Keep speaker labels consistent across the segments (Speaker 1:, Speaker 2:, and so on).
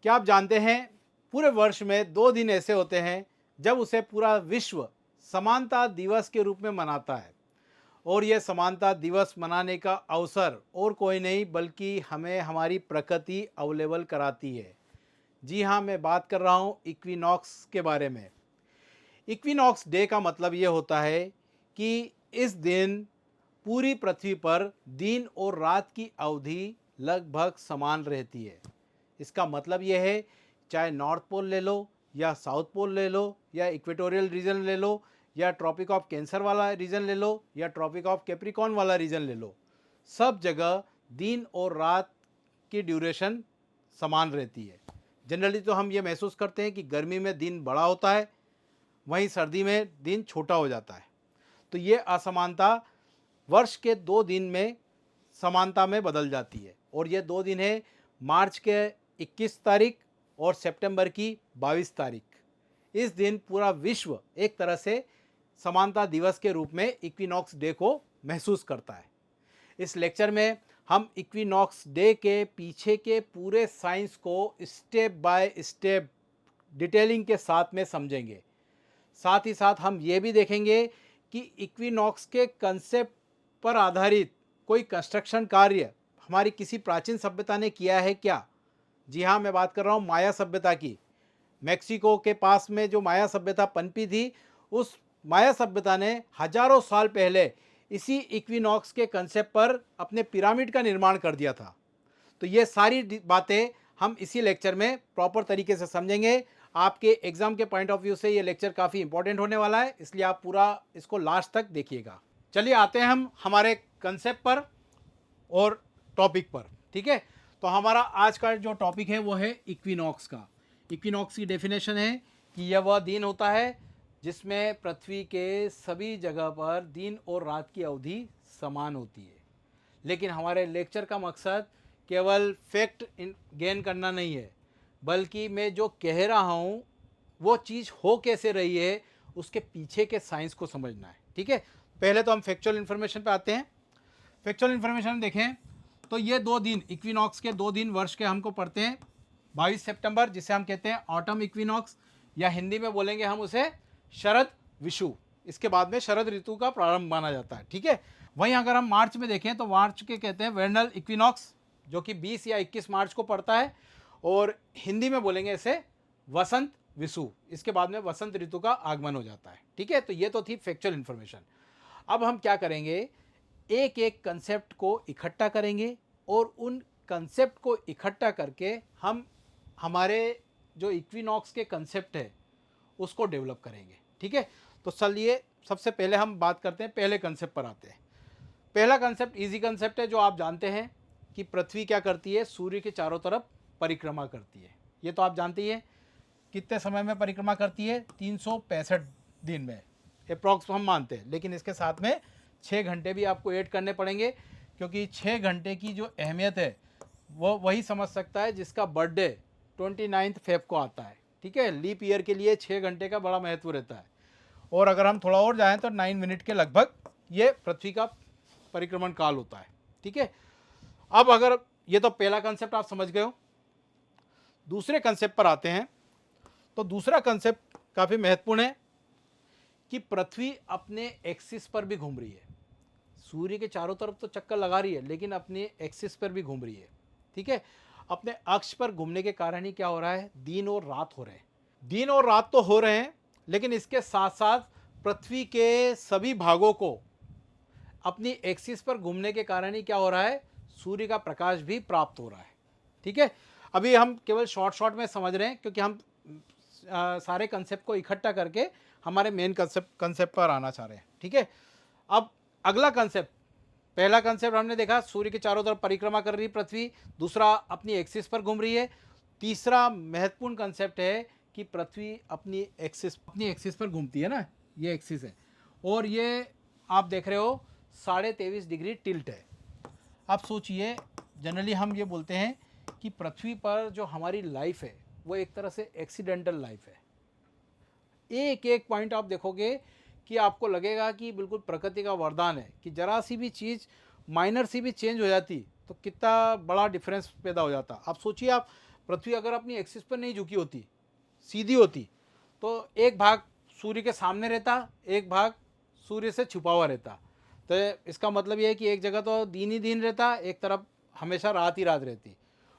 Speaker 1: क्या आप जानते हैं पूरे वर्ष में 2 दिन ऐसे होते हैं जब उसे पूरा विश्व समानता दिवस के रूप में मनाता है। और यह समानता दिवस मनाने का अवसर और कोई नहीं बल्कि हमें हमारी प्रकृति अवेलेबल कराती है। जी हाँ, मैं बात कर रहा हूँ इक्विनॉक्स के बारे में। इक्विनॉक्स डे का मतलब ये होता है कि इस दिन पूरी पृथ्वी पर दिन और रात की अवधि लगभग समान रहती है। इसका मतलब यह है, चाहे नॉर्थ पोल ले लो या साउथ पोल ले लो या इक्वेटोरियल रीजन ले लो या ट्रॉपिक ऑफ कैंसर वाला रीजन ले लो या ट्रॉपिक ऑफ कैप्रिकॉर्न वाला रीजन ले लो, सब जगह दिन और रात की ड्यूरेशन समान रहती है। जनरली तो हम ये महसूस करते हैं कि गर्मी में दिन बड़ा होता है, वहीं सर्दी में दिन छोटा हो जाता है। तो ये असमानता वर्ष के 2 दिन में समानता में बदल जाती है और ये 2 दिन है, मार्च के 21 तारीख और सितंबर की 22 तारीख। इस दिन पूरा विश्व एक तरह से समानता दिवस के रूप में इक्विनॉक्स डे को महसूस करता है। इस लेक्चर में हम इक्विनॉक्स डे के पीछे के पूरे साइंस को स्टेप बाय स्टेप डिटेलिंग के साथ में समझेंगे। साथ ही साथ हम ये भी देखेंगे कि इक्विनॉक्स के कंसेप्ट पर आधारित कोई कंस्ट्रक्शन कार्य हमारी किसी प्राचीन सभ्यता ने किया है क्या। जी हाँ, मैं बात कर रहा हूँ माया सभ्यता की। मेक्सिको के पास में जो माया सभ्यता पनपी थी, उस माया सभ्यता ने हजारों साल पहले इसी इक्विनॉक्स के कंसेप्ट पर अपने पिरामिड का निर्माण कर दिया था। तो ये सारी बातें हम इसी लेक्चर में प्रॉपर तरीके से समझेंगे। आपके एग्जाम के पॉइंट ऑफ व्यू से ये लेक्चर काफ़ी इंपॉर्टेंट होने वाला है, इसलिए आप पूरा इसको लास्ट तक देखिएगा। चलिए आते हैं हम हमारे कंसेप्ट पर और टॉपिक पर। ठीक है, तो हमारा आज का जो टॉपिक है वो है इक्विनॉक्स का। इक्विनॉक्स की डेफिनेशन है कि यह वह दिन होता है जिसमें पृथ्वी के सभी जगह पर दिन और रात की अवधि समान होती है। लेकिन हमारे लेक्चर का मकसद केवल फैक्ट गेन करना नहीं है, बल्कि मैं जो कह रहा हूँ वो चीज़ हो कैसे रही है, उसके पीछे के साइंस को समझना है। ठीक है, पहले तो हम फैक्चुअल इन्फॉर्मेशन पे आते हैं। फैक्चुअल इन्फॉर्मेशन देखें तो ये 2 दिन इक्विनॉक्स के 2 दिन वर्ष के हमको पड़ते हैं। 22 सितंबर जिसे हम कहते हैं ऑटम इक्विनॉक्स, या हिंदी में बोलेंगे हम उसे शरद विषु। इसके बाद में शरद ऋतु का प्रारंभ माना जाता है। ठीक है, वहीं अगर हम मार्च में देखें तो मार्च के कहते हैं वेर्नल इक्विनॉक्स, जो कि 20 या 21 मार्च को पड़ता है, और हिंदी में बोलेंगे इसे वसंत विषु। इसके बाद में वसंत ऋतु का आगमन हो जाता है। ठीक है, तो ये तो थी फैक्चुअल इन्फॉर्मेशन। अब हम क्या करेंगे, एक एक कंसेप्ट को इकट्ठा करेंगे और उन कंसेप्ट को इकट्ठा करके हम हमारे जो इक्विनॉक्स के कंसेप्ट है उसको डेवलप करेंगे। ठीक है, तो चलिए सबसे पहले हम बात करते हैं, पहले कंसेप्ट पर आते हैं। पहला कंसेप्ट इजी कंसेप्ट है, जो आप जानते हैं कि पृथ्वी क्या करती है, सूर्य के चारों तरफ परिक्रमा करती है। ये तो आप जानते ही हैं। कितने समय में परिक्रमा करती है, 365 दिन में अप्रॉक्स हम मानते हैं, लेकिन इसके साथ में 6 घंटे भी आपको ऐड करने पड़ेंगे, क्योंकि 6 घंटे की जो अहमियत है वो वही समझ सकता है जिसका बर्थडे 29 फेब को आता है। ठीक है, लीप ईयर के लिए 6 घंटे का बड़ा महत्व रहता है। और अगर हम थोड़ा और जाएं तो 9 मिनट के लगभग ये पृथ्वी का परिक्रमण काल होता है। ठीक है, अब अगर ये तो पहला कंसेप्ट आप समझ गए हो, दूसरे कंसेप्ट पर आते हैं। तो दूसरा कंसेप्ट काफ़ी महत्वपूर्ण है कि पृथ्वी अपने एक्सिस पर भी घूम रही है। सूर्य के चारों तरफ तो चक्कर लगा रही है, लेकिन अपने एक्सिस पर भी घूम रही है। ठीक है, अपने अक्ष पर घूमने के कारण ही क्या हो रहा है, दिन और रात हो रहे हैं। दिन और रात तो हो रहे हैं, लेकिन इसके साथ साथ पृथ्वी के सभी भागों को अपनी एक्सिस पर घूमने के कारण ही क्या हो रहा है, सूर्य का प्रकाश भी प्राप्त हो रहा है। ठीक है, अभी हम केवल शॉर्ट में समझ रहे हैं, क्योंकि हम सारे कंसेप्ट को इकट्ठा करके हमारे मेन कंसेप्ट पर आना चाह रहे हैं। ठीक है, अब अगला कंसेप्ट, पहला कंसेप्ट हमने देखा सूर्य के चारों तरफ परिक्रमा कर रही पृथ्वी, दूसरा अपनी एक्सिस पर घूम रही है। तीसरा महत्वपूर्ण कंसेप्ट है कि पृथ्वी अपनी एक्सिस पर घूमती है ना, ये एक्सिस है, और ये आप देख रहे हो 23.5 डिग्री टिल्ट है। आप सोचिए, जनरली हम ये बोलते हैं कि पृथ्वी पर जो हमारी लाइफ है वो एक तरह से एक्सीडेंटल लाइफ है। एक एक पॉइंट आप देखोगे कि आपको लगेगा कि बिल्कुल प्रकृति का वरदान है, कि जरा सी भी चीज़ माइनर सी भी चेंज हो जाती तो कितना बड़ा डिफरेंस पैदा हो जाता। आप सोचिए, आप पृथ्वी अगर अपनी एक्सिस पर नहीं झुकी होती, सीधी होती, तो एक भाग सूर्य के सामने रहता, एक भाग सूर्य से छुपा हुआ रहता। तो इसका मतलब ये है कि एक जगह तो दिन ही दिन रहता, एक तरफ हमेशा रात ही रात रहती।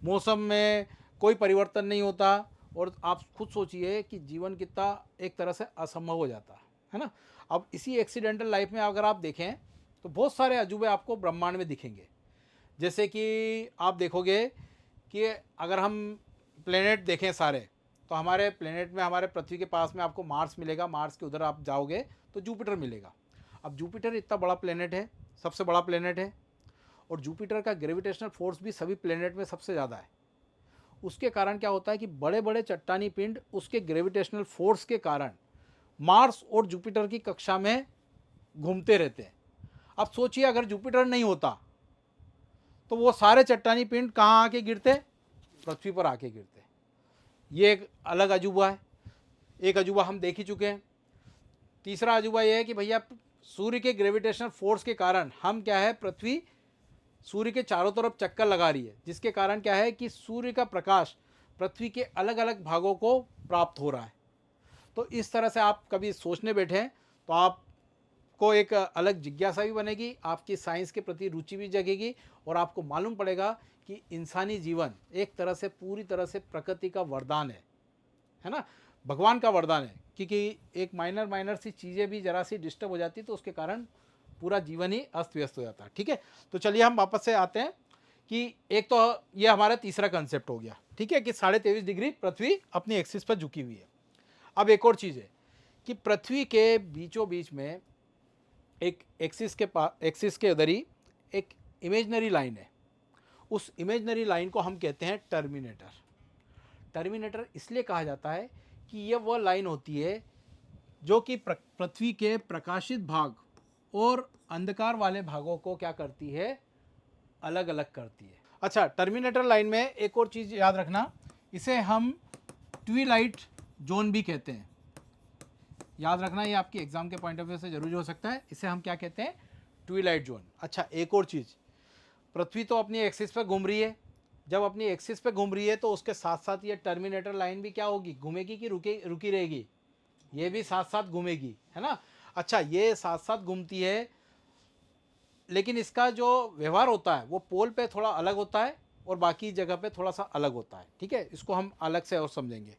Speaker 1: मौसम में कोई परिवर्तन नहीं होता, और आप खुद सोचिए कि जीवन कितना एक तरह से असंभव हो जाता है ना। अब इसी एक्सीडेंटल लाइफ में अगर आप देखें तो बहुत सारे अजूबे आपको ब्रह्मांड में दिखेंगे। जैसे कि आप देखोगे कि अगर हम प्लेनेट देखें सारे, तो हमारे प्लेनेट में, हमारे पृथ्वी के पास में आपको मार्स मिलेगा, मार्स के उधर आप जाओगे तो जुपिटर मिलेगा। अब जुपिटर इतना बड़ा प्लेनेट है, सबसे बड़ा प्लेनेट है, और जुपिटर का ग्रेविटेशनल फोर्स भी सभी प्लेनेट में सबसे ज़्यादा है। उसके कारण क्या होता है कि बड़े बड़े चट्टानी पिंड उसके ग्रेविटेशनल फोर्स के कारण मार्स और जुपिटर की कक्षा में घूमते रहते हैं। अब सोचिए अगर जुपिटर नहीं होता तो वो सारे चट्टानी पिंड कहाँ आके गिरते? पृथ्वी पर आके गिरते। ये एक अलग अजूबा है। एक अजूबा हम देख ही चुके हैं। तीसरा अजूबा ये है कि भैया सूर्य के ग्रेविटेशनल फोर्स के कारण हम क्या है, पृथ्वी सूर्य के चारों तरफ चक्कर लगा रही है, जिसके कारण क्या है कि सूर्य का प्रकाश पृथ्वी के अलग अलग भागों को प्राप्त हो रहा है। तो इस तरह से आप कभी सोचने बैठें तो आपको एक अलग जिज्ञासा भी बनेगी, आपकी साइंस के प्रति रुचि भी जगेगी, और आपको मालूम पड़ेगा कि इंसानी जीवन एक तरह से पूरी तरह से प्रकृति का वरदान है ना, भगवान का वरदान है। क्योंकि एक माइनर सी चीज़ें भी जरा सी डिस्टर्ब हो जाती तो उसके कारण पूरा जीवन ही अस्त व्यस्त हो जाता है। ठीक है, तो चलिए हम वापस से आते हैं कि एक तो ये हमारा तीसरा कंसेप्ट हो गया, ठीक है, कि 23.5 डिग्री पृथ्वी अपनी एक्सिस पर झुकी हुई है। अब एक और चीज़ है कि पृथ्वी के बीचों बीच में एक एक्सिस के उधर ही एक इमेजनरी लाइन है। उस इमेजनरी लाइन को हम कहते हैं टर्मिनेटर। टर्मिनेटर इसलिए कहा जाता है कि यह वह लाइन होती है जो कि पृथ्वी के प्रकाशित भाग और अंधकार वाले भागों को क्या करती है, अलग अलग करती है। अच्छा, टर्मिनेटर लाइन में एक और चीज़ याद रखना, इसे हम ट्विलाइट जोन भी कहते हैं। याद रखना, ये आपकी एग्जाम के पॉइंट ऑफ व्यू से जरूरी हो सकता है। इसे हम क्या कहते हैं? Twilight zone. अच्छा, एक और चीज़, पृथ्वी तो अपनी एक्सिस पर घूम रही है। जब अपनी एक्सिस पे घूम रही है तो उसके साथ साथ ये टर्मिनेटर लाइन भी क्या होगी, घूमेगी कि रुकी रहेगी? ये भी साथ साथ घूमेगी, है ना। अच्छा, ये साथ साथ घूमती है, लेकिन इसका जो व्यवहार होता है वो पोल पे थोड़ा अलग होता है और बाकी जगह पे थोड़ा सा अलग होता है। ठीक है, इसको हम अलग से और समझेंगे।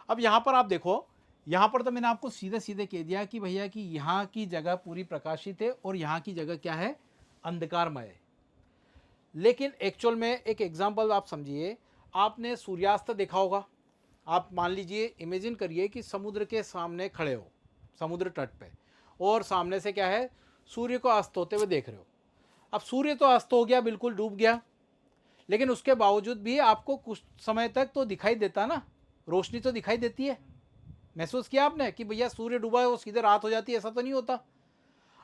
Speaker 1: अब यहाँ पर आप देखो, यहाँ पर तो मैंने आपको सीधे सीधे कह दिया कि भैया कि यहाँ की जगह पूरी प्रकाशित है और यहाँ की जगह क्या है, अंधकारमय है। लेकिन एक्चुअल में एक एग्जाम्पल आप समझिए, आपने सूर्यास्त देखा होगा। आप मान लीजिए, इमेजिन करिए कि समुद्र के सामने खड़े हो, समुद्र तट पे, और सामने से क्या है, सूर्य को अस्त होते हुए देख रहे हो। अब सूर्य तो अस्त हो गया, बिल्कुल डूब गया, लेकिन उसके बावजूद भी आपको कुछ समय तक तो दिखाई देता ना, रोशनी तो दिखाई देती है। महसूस किया आपने कि भैया सूर्य डूबा है वो सीधे रात हो जाती है? ऐसा तो नहीं होता।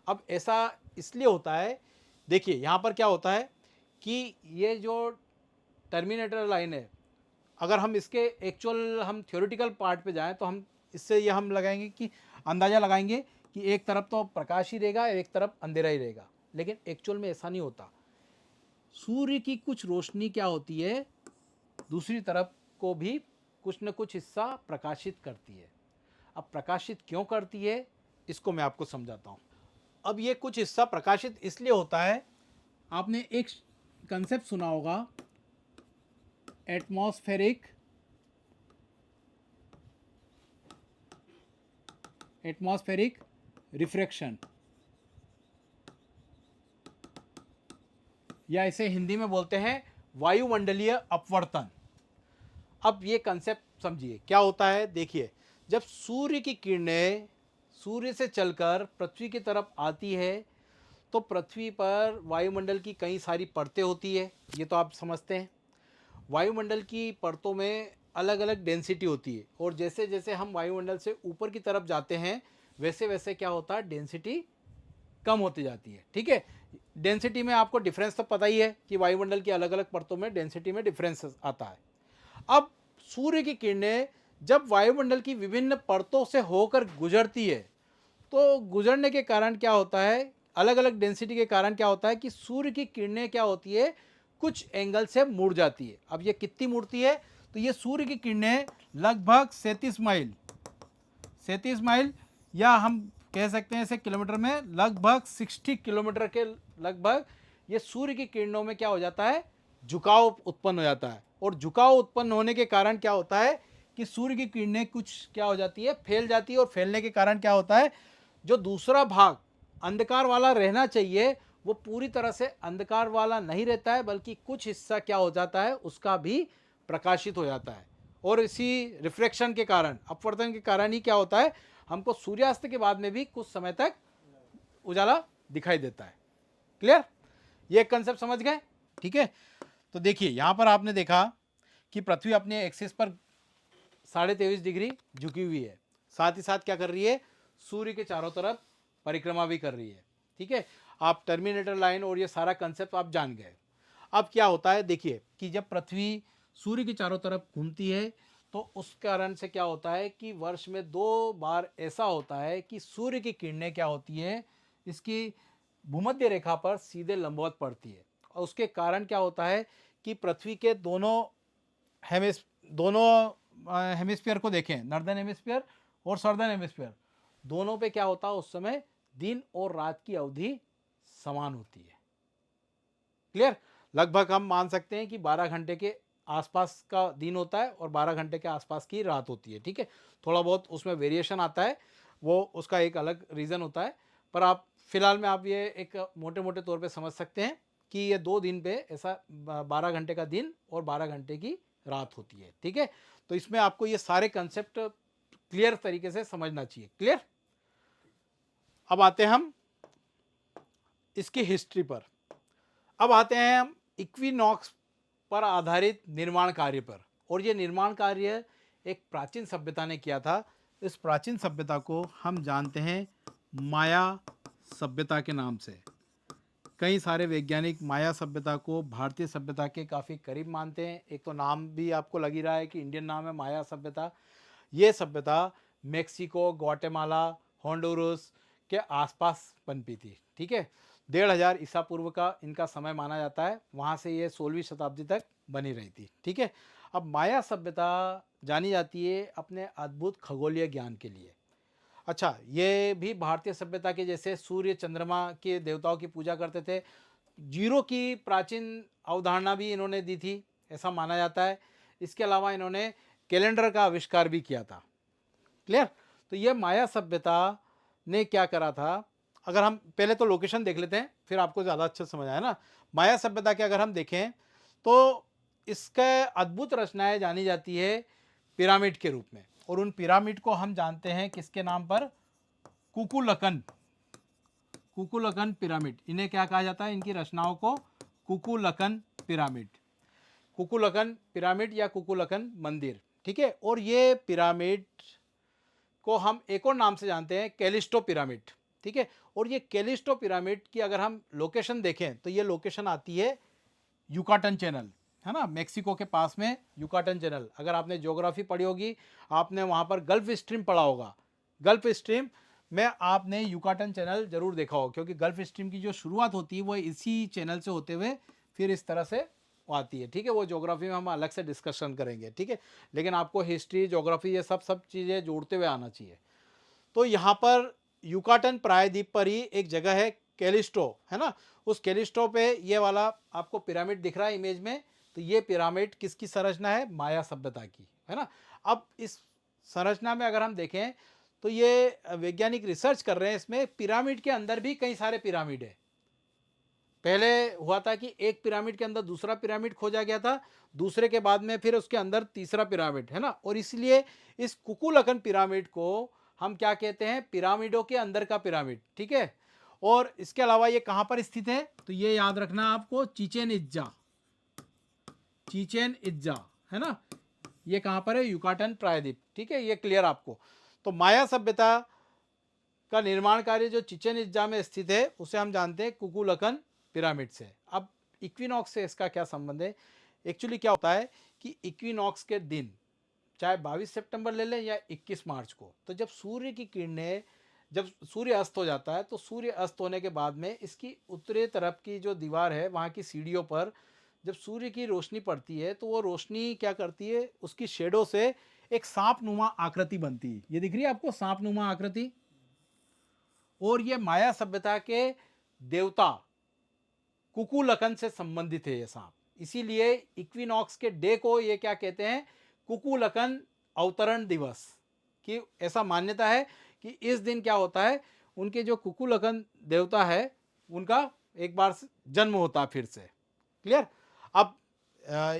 Speaker 1: अब ऐसा इसलिए होता है, देखिए यहाँ पर क्या होता है कि ये जो टर्मिनेटर लाइन है, अगर हम इसके एक्चुअल हम थ्योरेटिकल पार्ट पे जाएं तो हम इससे ये हम लगाएंगे कि अंदाज़ा लगाएंगे कि एक तरफ तो प्रकाश ही रहेगा, एक तरफ अंधेरा ही रहेगा। लेकिन एक्चुअल में ऐसा नहीं होता। सूर्य की कुछ रोशनी क्या होती है, दूसरी तरफ को भी कुछ न कुछ हिस्सा प्रकाशित करती है। अब प्रकाशित क्यों करती है, इसको मैं आपको समझाता हूँ। अब ये कुछ हिस्सा प्रकाशित इसलिए होता है, आपने एक कंसेप्ट सुना होगा, एटमॉस्फेरिक रिफ्रैक्शन, या इसे हिंदी में बोलते हैं वायुमंडलीय अपवर्तन। अब ये कंसेप्ट समझिए क्या होता है। देखिए, जब सूर्य की किरणें सूर्य से चलकर पृथ्वी की तरफ आती है तो पृथ्वी पर वायुमंडल की कई सारी परतें होती है, ये तो आप समझते हैं। वायुमंडल की परतों में अलग अलग डेंसिटी होती है, और जैसे जैसे हम वायुमंडल से ऊपर की तरफ जाते हैं वैसे वैसे क्या होता है, डेंसिटी कम होती जाती है। ठीक है, डेंसिटी में आपको डिफरेंस तो पता ही है कि वायुमंडल की अलग अलग परतों में डेंसिटी में डिफरेंस आता है। अब सूर्य की किरणें जब वायुमंडल की विभिन्न परतों से होकर गुजरती है तो गुजरने के कारण क्या होता है, अलग अलग डेंसिटी के कारण क्या होता है कि सूर्य की किरणें क्या होती है, कुछ एंगल से मुड़ जाती है। अब ये कितनी मुड़ती है, तो ये सूर्य की किरणें लगभग 37 माइल या हम कह सकते हैं इसे किलोमीटर में, लगभग 60 किलोमीटर के लगभग ये सूर्य की किरणों में क्या हो जाता है, झुकाव उत्पन्न हो जाता है। और झुकाव उत्पन्न होने के कारण क्या होता है कि सूर्य की किरणें कुछ क्या हो जाती है, फैल जाती है, और फैलने के कारण क्या होता है, जो दूसरा भाग अंधकार वाला रहना चाहिए वो पूरी तरह से अंधकार वाला नहीं रहता है, बल्कि कुछ हिस्सा क्या हो जाता है उसका भी प्रकाशित हो जाता है। और इसी रिफ्लेक्शन के कारण, अपवर्तन के कारण ही क्या होता है, हमको सूर्यास्त के बाद में भी कुछ समय तक उजाला दिखाई देता है। क्लियर? ये कंसेप्ट समझ गए? ठीक है। तो देखिए यहां पर आपने देखा कि पृथ्वी अपने एक्सिस पर 23.5 डिग्री झुकी हुई है, साथ ही साथ क्या कर रही है, सूर्य के चारों तरफ परिक्रमा भी कर रही है। ठीक है, आप टर्मिनेटर लाइन और ये सारा कंसेप्ट आप जान गए। अब क्या होता है देखिए कि जब पृथ्वी सूर्य के चारों तरफ घूमती है तो उस कारण से क्या होता है कि वर्ष में 2 बार ऐसा होता है कि सूर्य की किरणें क्या होती है, इसकी भूमध्य रेखा पर सीधे लंबवत पड़ती है। और उसके कारण क्या होता है कि पृथ्वी के दोनों हेमिस्फीयर को देखें, नॉर्दर्न हेमिस्फीयर और सदर्न हेमिस्फीयर, दोनों पे क्या होता है उस समय दिन और रात की अवधि समान होती है। क्लियर? लगभग हम मान सकते हैं कि 12 घंटे के आसपास का दिन होता है और 12 घंटे के आसपास की रात होती है। ठीक है, थोड़ा बहुत उसमें वेरिएशन आता है, वो उसका एक अलग रीज़न होता है, पर आप फिलहाल में आप ये एक मोटे मोटे तौर पे समझ सकते हैं कि ये 2 दिन पे ऐसा 12 घंटे का दिन और 12 घंटे की रात होती है। ठीक है, तो इसमें आपको ये सारे कंसेप्ट क्लियर तरीके से समझना चाहिए। क्लियर? अब आते हैं हम इसकी हिस्ट्री पर। अब आते हैं हम इक्विनॉक्स पर आधारित निर्माण कार्य पर। और ये निर्माण कार्य एक प्राचीन सभ्यता ने किया था। इस प्राचीन सभ्यता को हम जानते हैं माया सभ्यता के नाम से। कई सारे वैज्ञानिक माया सभ्यता को भारतीय सभ्यता के काफ़ी करीब मानते हैं। एक तो नाम भी आपको लग ही रहा है कि इंडियन नाम है माया सभ्यता। ये सभ्यता मेक्सिको, ग्वाटेमाला, होंडुरस के आसपास पनपी थी। ठीक है, 1500 ईसा पूर्व का इनका समय माना जाता है। वहाँ से ये 16वीं शताब्दी तक बनी रही थी। ठीक है, अब माया सभ्यता जानी जाती है अपने अद्भुत खगोलीय ज्ञान के लिए। अच्छा, ये भी भारतीय सभ्यता के जैसे सूर्य चंद्रमा के देवताओं की पूजा करते थे। जीरो की प्राचीन अवधारणा भी इन्होंने दी थी, ऐसा माना जाता है। इसके अलावा इन्होंने कैलेंडर का आविष्कार भी किया था। क्लियर? तो ये माया सभ्यता ने क्या करा था, अगर हम पहले तो लोकेशन देख लेते हैं फिर आपको ज़्यादा अच्छा समझ आया ना। माया सभ्यता के अगर हम देखें तो इसके अद्भुत रचनाएं जानी जाती है पिरामिड के रूप में। और उन पिरामिड को हम जानते हैं किसके नाम पर, कुकुलकन। कुकुलकन पिरामिड, इन्हें क्या कहा जाता है, इनकी रचनाओं को कुकुलकन पिरामिड, कुकुलकन पिरामिड या कुकुलकन मंदिर। ठीक है, और ये पिरामिड को हम एक और नाम से जानते हैं, कैलिस्टो पिरामिड। ठीक है, और ये कैलिस्टो पिरामिड की अगर हम लोकेशन देखें तो ये लोकेशन आती है युकाटन चैनल, है ना, मेक्सिको के पास में युकाटन चैनल। अगर आपने ज्योग्राफी पढ़ी होगी, आपने वहाँ पर गल्फ स्ट्रीम पढ़ा होगा, गल्फ स्ट्रीम में आपने युकाटन चैनल जरूर देखा होगा, क्योंकि गल्फ स्ट्रीम की जो शुरुआत होती है वो इसी चैनल से होते हुए फिर इस तरह से आती है। ठीक है, वो ज्योग्राफी में हम अलग से डिस्कशन करेंगे। ठीक है, लेकिन आपको हिस्ट्री, ज्योग्राफी, ये सब चीज़ें जोड़ते हुए आना चाहिए। तो यहाँ पर युकाटन प्रायद्वीप पर ही एक जगह है कैलिस्टो, है ना, उस कैलिस्टो पे ये वाला आपको पिरामिड दिख रहा है इमेज में। तो ये पिरामिड किसकी संरचना है, माया सभ्यता की, है ना। अब इस संरचना में अगर हम देखें तो ये वैज्ञानिक रिसर्च कर रहे हैं, इसमें पिरामिड के अंदर भी कई सारे पिरामिड है। पहले हुआ था कि एक पिरामिड के अंदर दूसरा पिरामिड खोजा गया था, दूसरे के बाद में फिर उसके अंदर तीसरा पिरामिड, है ना। और इसलिए इस कुकुलकन पिरामिड को हम क्या कहते हैं, पिरामिडों के अंदर का पिरामिड। ठीक है, और इसके अलावा ये कहाँ पर स्थित है, तो ये याद रखना आपको, चिचेन इत्जा, चिचेन इत्जा, है ना, ये कहाँ पर है, युकाटन प्रायद्वीप। ठीक है, ये क्लियर आपको। तो माया सभ्यता का निर्माण कार्य जो चिचेन इत्जा में स्थित है उसे हम जानते हैं कुकुलकन पिरामिड से। अब इक्विनॉक्स से इसका क्या संबंध है, एक्चुअली क्या होता है कि इक्विनॉक्स के दिन, चाहे 22 सितंबर ले लें या 21 मार्च को, तो जब सूर्य की किरणें, जब सूर्य अस्त हो जाता है तो सूर्य अस्त होने के बाद में इसकी उत्तरी तरफ की जो दीवार है वहाँ की सीढ़ियों पर जब सूर्य की रोशनी पड़ती है तो वो रोशनी क्या करती है, उसकी शेडो से एक सांप नुमा आकृति बनती है। ये दिख रही है आपको सांप नुमा आकृति। और ये माया सभ्यता के देवता कुकुलकन से संबंधित है ये सांप। इसीलिए इक्विनॉक्स के डे को ये क्या कहते हैं, कुकुलकन अवतरण दिवस। कि ऐसा मान्यता है कि इस दिन क्या होता है, उनके जो कुकुलकन देवता है उनका एक बार जन्म होता है फिर से। क्लियर। अब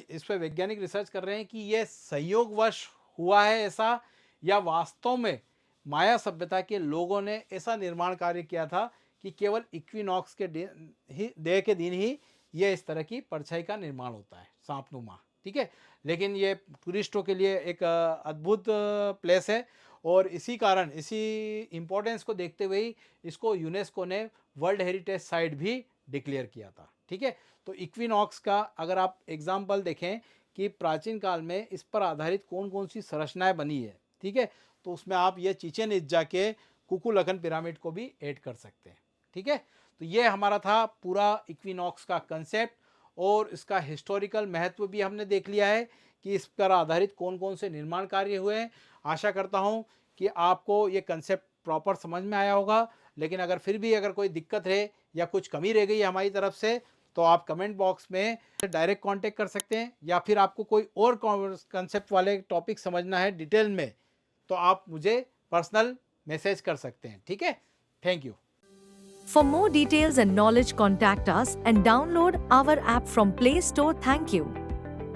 Speaker 1: इस पे वैज्ञानिक रिसर्च कर रहे हैं कि ये संयोगवश हुआ है ऐसा, या वास्तव में माया सभ्यता के लोगों ने ऐसा निर्माण कार्य किया था कि केवल इक्विनॉक्स के डे के दिन ही ये इस तरह की परछाई का निर्माण होता है, सांपनुमा। ठीक है। लेकिन ये टूरिस्टों के लिए एक अद्भुत प्लेस है, और इसी कारण, इसी इम्पोर्टेंस को देखते हुए ही इसको यूनेस्को ने वर्ल्ड हेरिटेज साइट भी डिक्लेयर किया था। ठीक है। तो इक्विनॉक्स का अगर आप एग्जाम्पल देखें कि प्राचीन काल में इस पर आधारित कौन कौन सी संरचनाएं बनी है, ठीक है, तो उसमें आप ये चिचेन इत्जा के कुकुलकन पिरामिड को भी ऐड कर सकते हैं। ठीक है। तो ये हमारा था पूरा इक्विनॉक्स का कंसेप्ट, और इसका हिस्टोरिकल महत्व भी हमने देख लिया है कि इस पर आधारित कौन कौन से निर्माण कार्य हुए हैं। आशा करता हूँ कि आपको ये कंसेप्ट प्रॉपर समझ में आया होगा। लेकिन अगर फिर भी अगर कोई दिक्कत है या कुछ कमी रह गई है हमारी तरफ से, तो आप कमेंट बॉक्स में डायरेक्ट कांटेक्ट कर सकते हैं, या फिर आपको कोई और कंसेप्ट वाले टॉपिक समझना है डिटेल में, तो आप मुझे पर्सनल मैसेज कर सकते हैं। ठीक है। Thank you.
Speaker 2: For more details and knowledge, contact us and download our app from Play Store. Thank you.